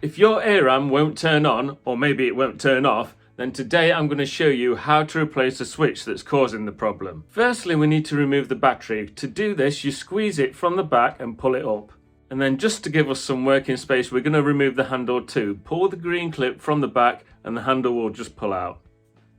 If your AirRam won't turn on, or maybe it won't turn off, then today I'm going to show you how to replace the switch that's causing the problem. Firstly, we need to remove the battery. To do this, you squeeze it from the back and pull it up. And then just to give us some working space, we're going to remove the handle too. Pull the green clip from the back and the handle will just pull out.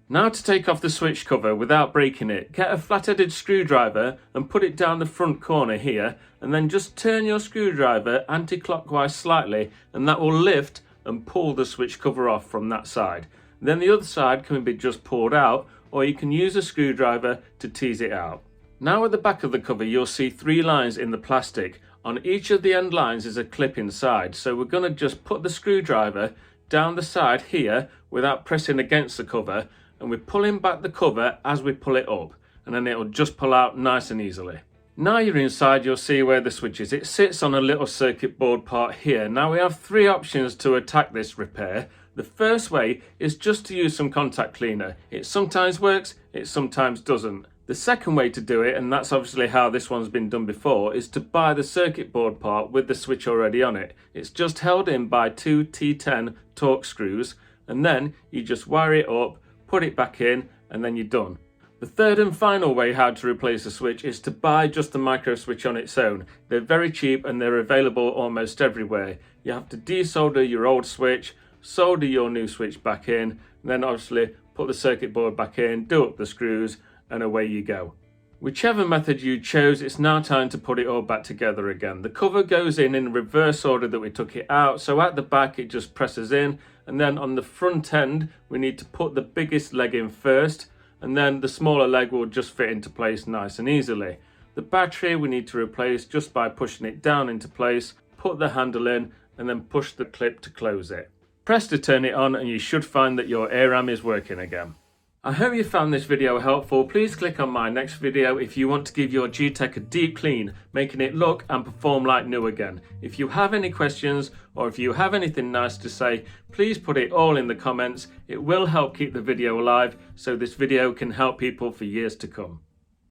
Now to take off the switch cover without breaking it, get a flat-headed screwdriver and put it down the front corner here, and then just turn your screwdriver anti-clockwise slightly, and that will lift and pull the switch cover off from that side. Then the other side can be just pulled out, or you can use a screwdriver to tease it out. Now at the back of the cover you'll see 3 lines in the plastic. On each of the end lines is a clip inside, so we're going to just put the screwdriver down the side here without pressing against the cover, and we're pulling back the cover as we pull it up, and then it'll just pull out nice and easily. Now you're inside, you'll see where the switch is. It sits on a little circuit board part here. Now we have 3 options to attack this repair. The first way is just to use some contact cleaner. It sometimes works, it sometimes doesn't. The second way to do it, and that's obviously how this one's been done before, is to buy the circuit board part with the switch already on it. It's just held in by 2 T10 Torx screws, and then you just wire it up, put it back in, and then you're done. The third and final way how to replace a switch is to buy just the micro switch on its own. They're very cheap and they're available almost everywhere. You have to desolder your old switch, solder your new switch back in, and then obviously put the circuit board back in, do up the screws, and away you go. Whichever method you chose, it's now time to put it all back together again. The cover goes in reverse order that we took it out, so at the back it just presses in, and then on the front end we need to put the biggest leg in first, and then the smaller leg will just fit into place nice and easily. The battery we need to replace just by pushing it down into place, put the handle in, and then push the clip to close it. Press to turn it on and you should find that your AirRam is working again. I hope you found this video helpful. Please click on my next video if you want to give your Gtech a deep clean, making it look and perform like new again. If you have any questions or if you have anything nice to say, please put it all in the comments. It will help keep the video alive so this video can help people for years to come.